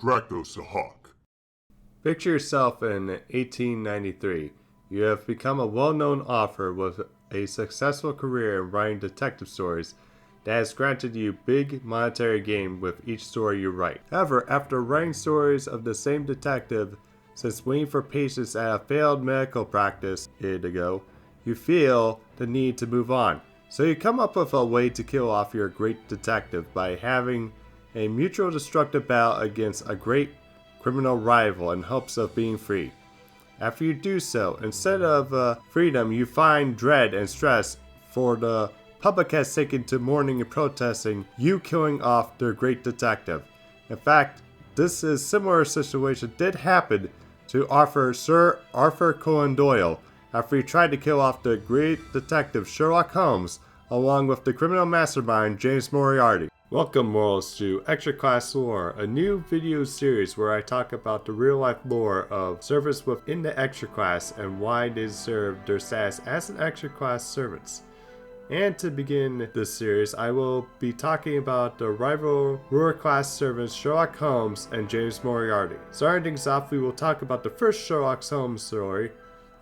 Draco's a hawk. Picture yourself in 1893. You have become a well-known author with a successful career in writing detective stories that has granted you big monetary gain with each story you write. However, after writing stories of the same detective since waiting for patients at a failed medical practice years ago, you feel the need to move on. So you come up with a way to kill off your great detective by having a mutual destructive battle against a great criminal rival in hopes of being free. After you do so, instead of freedom, you find dread and stress, for the public has taken to mourning and protesting you killing off their great detective. In fact, this is similar situation did happen to Sir Arthur Conan Doyle after he tried to kill off the great detective Sherlock Holmes along with the criminal mastermind James Moriarty. Welcome, Morals, to Extra Class Lore, a new video series where I talk about the real-life lore of servants within the extra class and why they deserve their status as an extra class servants. And to begin this series, I will be talking about the rival lower class servants Sherlock Holmes and James Moriarty. Starting things off, we will talk about the first Sherlock Holmes story,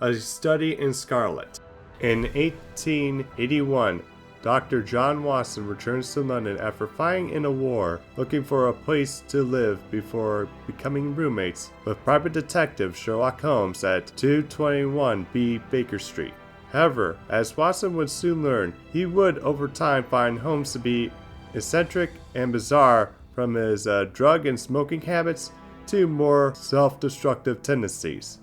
A Study in Scarlet. In 1881, Dr. John Watson returns to London after fighting in a war, looking for a place to live before becoming roommates with private detective Sherlock Holmes at 221 B Baker Street. However, as Watson would soon learn, he would over time find Holmes to be eccentric and bizarre, from his drug and smoking habits to more self-destructive tendencies.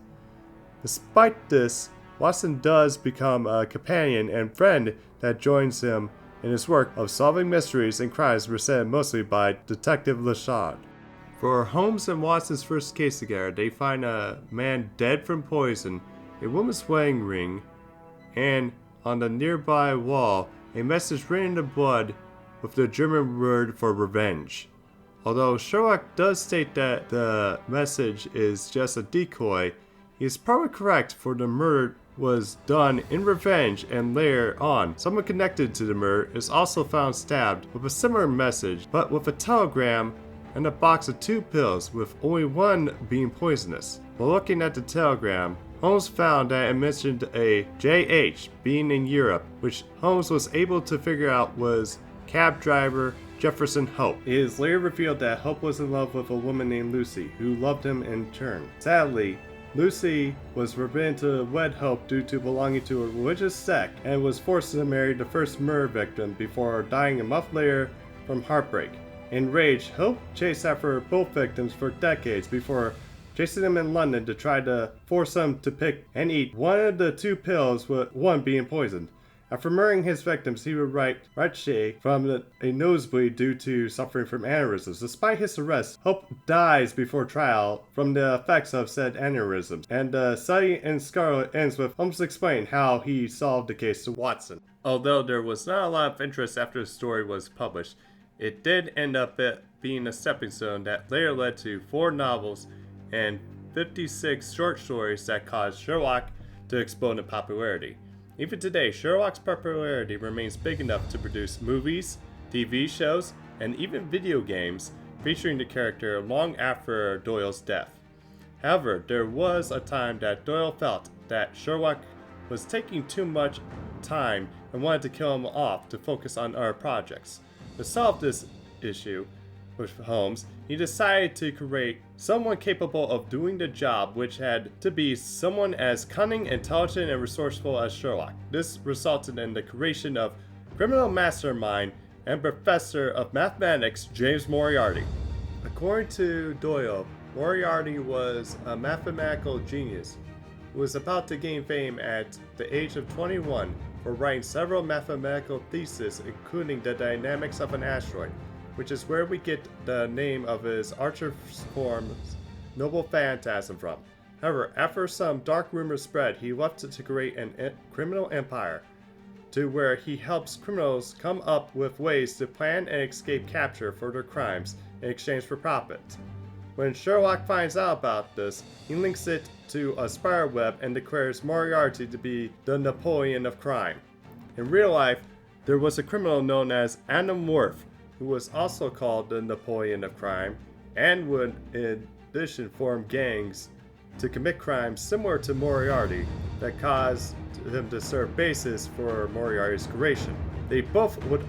Despite this, Watson does become a companion and friend that joins him in his work of solving mysteries and crimes presented mostly by Detective Lestrade. For Holmes and Watson's first case together, they find a man dead from poison, a woman's wedding ring, and on the nearby wall, a message written in blood with the German word for revenge. Although Sherlock does state that the message is just a decoy, he is probably correct, for the murder was done in revenge, and later on, someone connected to the murder is also found stabbed with a similar message, but with a telegram and a box of 2 pills, with only one being poisonous. While looking at the telegram, Holmes found that it mentioned a JH being in Europe, which Holmes was able to figure out was cab driver Jefferson Hope. It is later revealed that Hope was in love with a woman named Lucy, who loved him in turn. Sadly, Lucy was forbidden to wed Hope due to belonging to a religious sect and was forced to marry the first murder victim before dying a month later from heartbreak. Enraged, Hope chased after both victims for decades before chasing them in London to try to force them to pick and eat one of the 2 pills, with one being poisoned. After murdering his victims, he would write Royaltiy from a nosebleed due to suffering from aneurysms. Despite his arrest, Hope dies before trial from the effects of said aneurysms, and the study in Scarlet ends with Holmes explaining how he solved the case to Watson. Although there was not a lot of interest after the story was published, it did end up being a stepping stone that later led to 4 novels and 56 short stories that caused Sherlock to explode in popularity. Even today, Sherlock's popularity remains big enough to produce movies, TV shows, and even video games featuring the character long after Doyle's death. However, there was a time that Doyle felt that Sherlock was taking too much time and wanted to kill him off to focus on other projects. To solve this issue with Holmes, he decided to create someone capable of doing the job, which had to be someone as cunning, intelligent, and resourceful as Sherlock. This resulted in the creation of criminal mastermind and professor of mathematics James Moriarty. According to Doyle, Moriarty was a mathematical genius who was about to gain fame at the age of 21 for writing several mathematical theses, including the dynamics of an asteroid, which is where we get the name of his archer form's noble phantasm from. However, after some dark rumors spread, he left to create a criminal empire, to where he helps criminals come up with ways to plan and escape capture for their crimes in exchange for profit. When Sherlock finds out about this, he links it to a spider web and declares Moriarty to be the Napoleon of crime. In real life, there was a criminal known as Adam Worth, who was also called the Napoleon of crime, and would in addition form gangs to commit crimes similar to Moriarty that caused him to serve basis for Moriarty's creation. They both would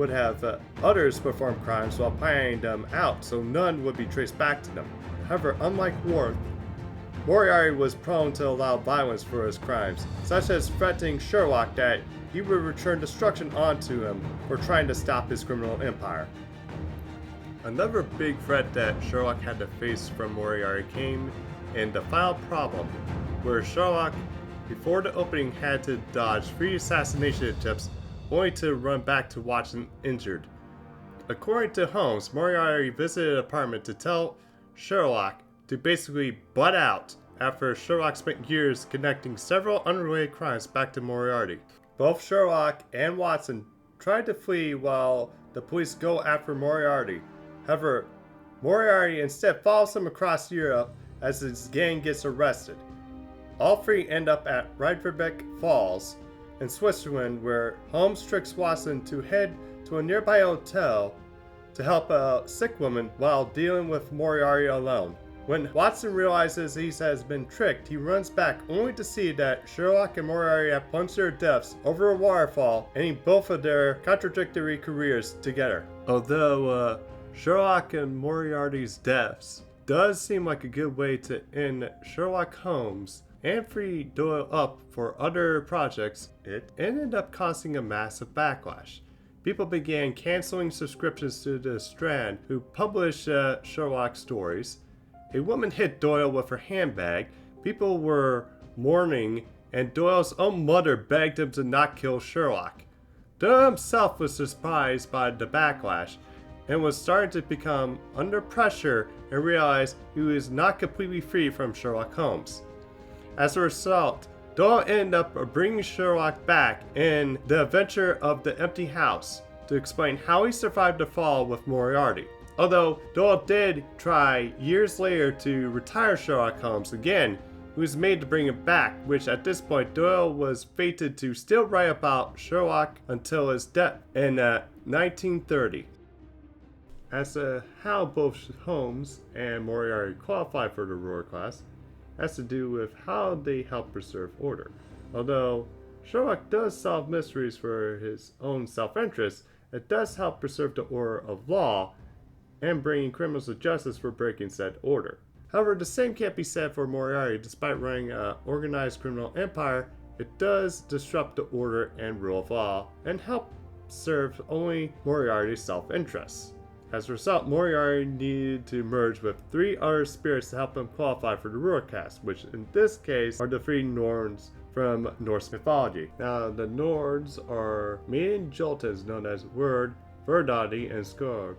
have others perform crimes while planning them out, so none would be traced back to them. However, unlike Worth, Moriarty was prone to allow violence for his crimes, such as threatening Sherlock that he would return destruction onto him for trying to stop his criminal empire. Another big threat that Sherlock had to face from Moriarty came in the final problem, where Sherlock, before the opening, had to dodge 3 assassination attempts only to run back to Watson injured. According to Holmes, Moriarty visited an apartment to tell Sherlock to basically butt out after Sherlock spent years connecting several unrelated crimes back to Moriarty. Both Sherlock and Watson tried to flee while the police go after Moriarty. However, Moriarty instead follows him across Europe as his gang gets arrested. All 3 end up at Reykjavik Falls in Switzerland, where Holmes tricks Watson to head to a nearby hotel to help a sick woman while dealing with Moriarty alone. When Watson realizes he has been tricked, he runs back only to see that Sherlock and Moriarty have plunged their deaths over a waterfall, ending both of their contradictory careers together. Although Sherlock and Moriarty's deaths does seem like a good way to end Sherlock Holmes and free Doyle up for other projects, it ended up causing a massive backlash. People began canceling subscriptions to the Strand, who published Sherlock stories. A woman hit Doyle with her handbag. People were mourning, and Doyle's own mother begged him to not kill Sherlock. Doyle himself was surprised by the backlash and was starting to become under pressure and realized he was not completely free from Sherlock Holmes. As a result, Doyle ended up bringing Sherlock back in The Adventure of the Empty House to explain how he survived the fall with Moriarty. Although Doyle did try years later to retire Sherlock Holmes again, he was made to bring him back, which at this point Doyle was fated to still write about Sherlock until his death in 1930. As to how both Holmes and Moriarty qualify for the ruler class has to do with how they help preserve order. Although Sherlock does solve mysteries for his own self-interest, it does help preserve the order of law and bringing criminals to justice for breaking said order. However, the same can't be said for Moriarty. Despite running an organized criminal empire, it does disrupt the order and rule of law and help serve only Moriarty's self-interests. As a result, Moriarty needed to merge with 3 other spirits to help him qualify for the ruler caste, which in this case are the 3 Norns from Norse mythology. Now, the Norns are maiden Jotans known as Wyrd, Verdati, and Skord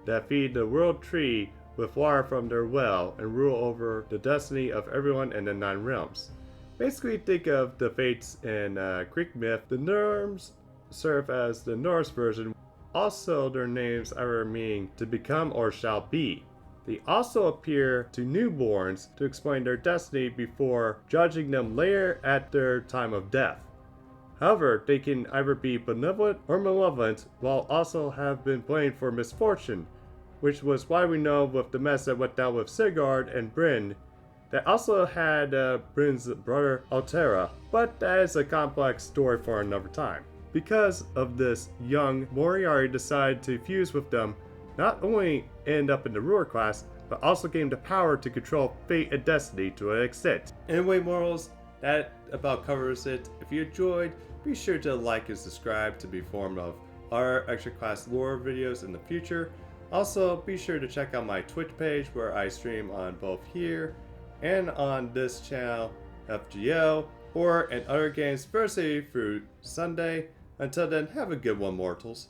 that feed the world tree with water from their well and rule over the destiny of everyone in the 9 realms. Basically, think of the fates in Greek myth. The Norns serve as the Norse version. Also, their names either meaning to become or shall be. They also appear to newborns to explain their destiny before judging them later at their time of death. However, they can either be benevolent or malevolent, while also have been blamed for misfortune, which was why we know with the mess that went down with Sigurd and Bryn, that also had Bryn's brother Altera, but that is a complex story for another time. Because of this, young Moriarty decided to fuse with them, not only end up in the ruler class, but also gain the power to control fate and destiny to an extent. Anyway, morals, that about covers it. If you enjoyed, be sure to like and subscribe to be informed of our extra class lore videos in the future. Also, be sure to check out my Twitch page where I stream on both here and on this channel, FGO, or in other games Thursday through Sunday. Until then, have a good one, mortals.